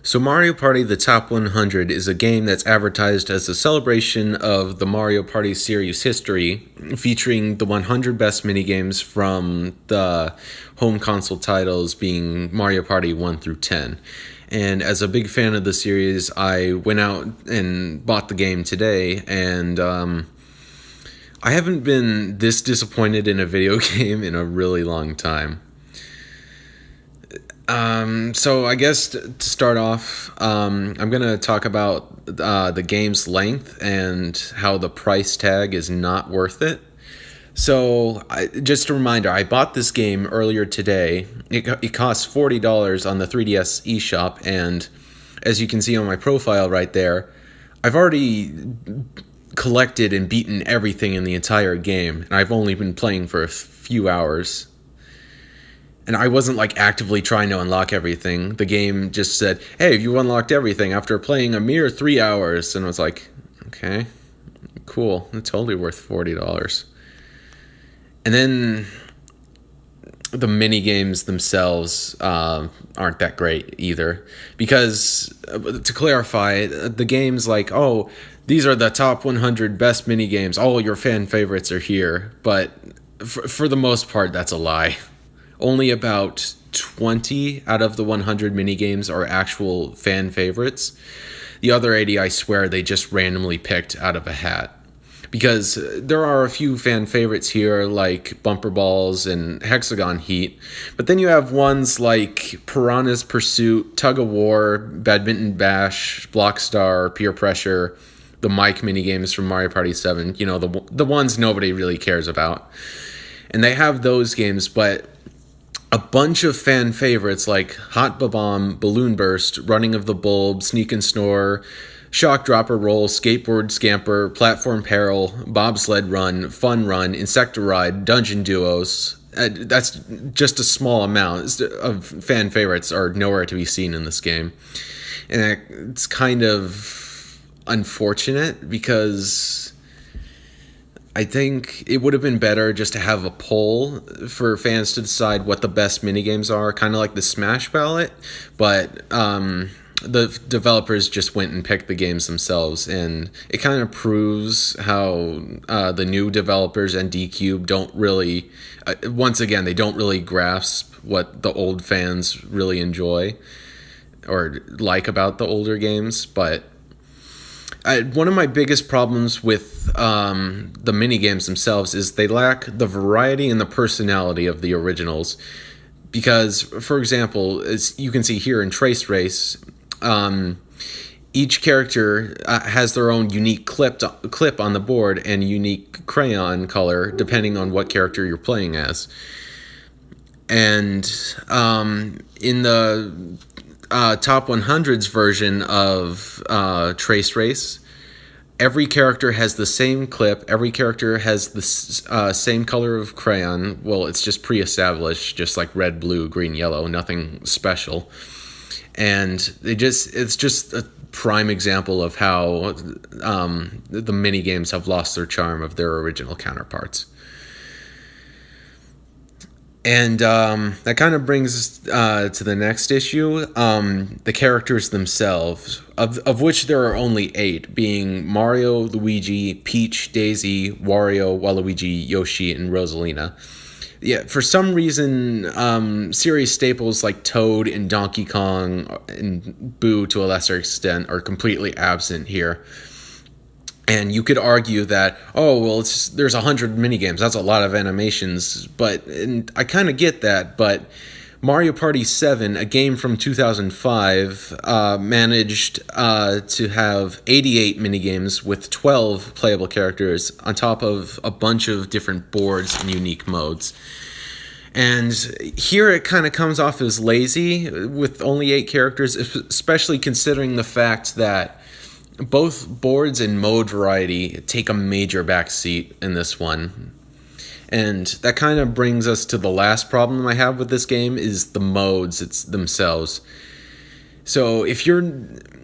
So, Mario Party The Top 100 is a game that's advertised as a celebration of the Mario Party series history, featuring the 100 best minigames from the home console titles being Mario Party 1 through 10. And as a big fan of the series, I went out and bought the game today, and I haven't been this disappointed in a video game in a really long time. So I guess to start off, I'm gonna talk about the game's length and how the price tag is not worth it. So just a reminder, I bought this game earlier today. It costs $40 on the 3DS eShop, and as you can see on my profile right there, I've already collected and beaten everything in the entire game, and I've only been playing for a few hours. And I wasn't like actively trying to unlock everything. The game just said, "Hey, you unlocked everything after playing a mere 3 hours." And I was like, "Okay, cool. It's totally worth $40." And then the mini games themselves aren't that great either, because to clarify, the game's like, "Oh, these are the top 100 best mini games. All your fan favorites are here." But for the most part, that's a lie. Only about 20 out of the 100 minigames are actual fan favorites. The other 80, I swear, they just randomly picked out of a hat. Because there are a few fan favorites here, like Bumper Balls and Hexagon Heat. But then you have ones like Piranha's Pursuit, Tug of War, Badminton Bash, Blockstar, Peer Pressure, the Mike minigames from Mario Party 7. You know, the ones nobody really cares about. And they have those games, but a bunch of fan favorites like Hot Bomb, Balloon Burst, Running of the Bulb, Sneak and Snore, Shock Dropper Roll, Skateboard Scamper, Platform Peril, Bobsled Run, Fun Run, Insectoride, Dungeon Duos. That's just a small amount of fan favorites are nowhere to be seen in this game. And it's kind of unfortunate because I think it would have been better just to have a poll for fans to decide what the best minigames are, kind of like the Smash ballot. But the developers just went and picked the games themselves, and it kind of proves how the new developers and D-Cube don't really, once again, they don't really grasp what the old fans really enjoy or like about the older games. But one of my biggest problems with the mini games themselves is they lack the variety and the personality of the originals. Because, for example, as you can see here in Trace Race, each character has their own unique clip on the board and unique crayon color depending on what character you're playing as. And in the top 100's version of Trace Race, every character has the same clip. Every character has the same color of crayon. Well, it's just pre-established, just like red, blue, green, yellow, nothing special. And it's just a prime example of how the mini games have lost their charm of their original counterparts. And that kind of brings us to the next issue, the characters themselves, of which there are only 8, being Mario, Luigi, Peach, Daisy, Wario, Waluigi, Yoshi, and Rosalina. Yeah, for some reason, series staples like Toad and Donkey Kong and Boo, to a lesser extent, are completely absent here. And you could argue that, oh, well, there's 100 minigames. That's a lot of animations. And I kind of get that, but Mario Party 7, a game from 2005, managed to have 88 minigames with 12 playable characters on top of a bunch of different boards and unique modes. And here it kind of comes off as lazy with only 8 characters, especially considering the fact that both boards and mode variety take a major backseat in this one. And that kind of brings us to the last problem I have with this game is the modes themselves. So if you're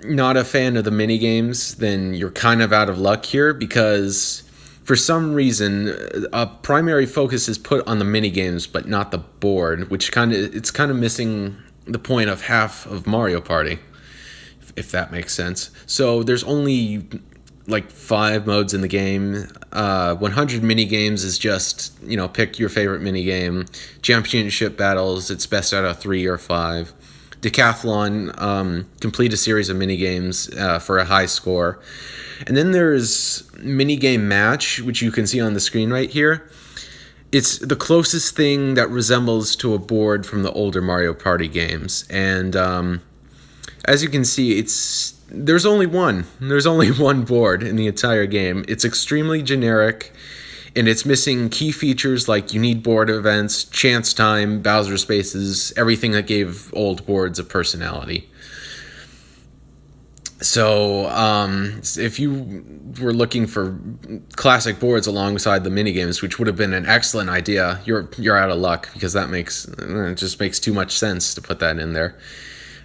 not a fan of the minigames, then you're kind of out of luck here, because for some reason a primary focus is put on the minigames but not the board, which it's kind of missing the point of half of Mario Party. if that makes sense. So there's only like 5 modes in the game. 100 mini games is just, pick your favorite mini game. Championship battles, it's best out of 3 or 5. Decathlon, complete a series of mini games for a high score. And then there's mini game match, which you can see on the screen right here. It's the closest thing that resembles to a board from the older Mario Party games. And as you can see, there's only one. There's only one board in the entire game. It's extremely generic, and it's missing key features like you need board events, chance time, Bowser spaces, everything that gave old boards a personality. So, if you were looking for classic boards alongside the minigames, which would have been an excellent idea, you're out of luck, because it just makes too much sense to put that in there.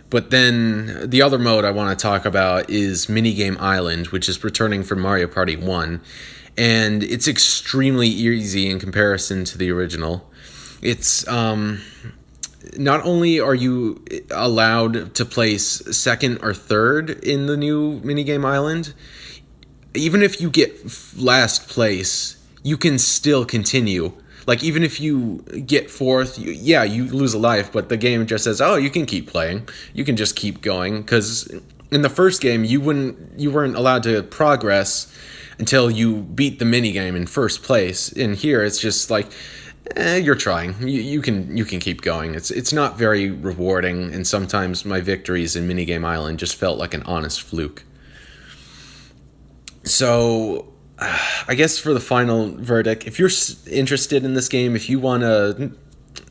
But then the other mode I want to talk about is Minigame Island, which is returning from Mario Party 1. And it's extremely easy in comparison to the original. It's not only are you allowed to place second or third in the new Minigame Island, even if you get last place, you can still continue. Like, even if you get fourth, you lose a life, but the game just says, oh, you can keep playing. You can just keep going. Because in the first game, you weren't allowed to progress until you beat the minigame in first place. In here, it's just like, you're trying. You can keep going. It's not very rewarding, and sometimes my victories in Minigame Island just felt like an honest fluke. So, I guess for the final verdict, if you're interested in this game, if you want to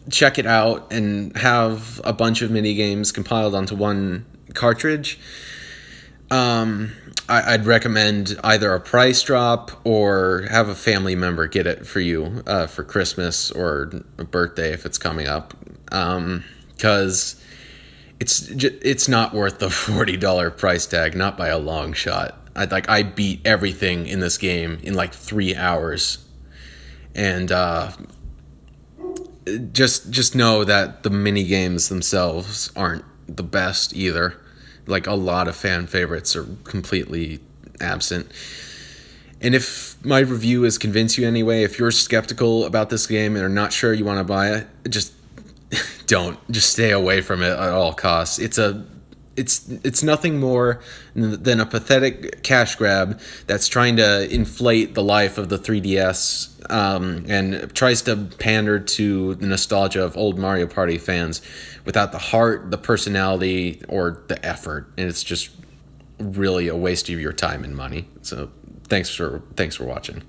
check it out and have a bunch of mini games compiled onto one cartridge, I'd recommend either a price drop or have a family member get it for you for Christmas or a birthday if it's coming up, because it's not worth the $40 price tag, not by a long shot. I beat everything in this game in like 3 hours, and just know that the mini games themselves aren't the best either. Like, a lot of fan favorites are completely absent. And if my review has convinced you anyway, if you're skeptical about this game and are not sure you want to buy it, just just stay away from it at all costs. It's nothing more than a pathetic cash grab that's trying to inflate the life of the 3DS, and tries to pander to the nostalgia of old Mario Party fans without the heart, the personality, or the effort. And it's just really a waste of your time and money. So thanks for watching.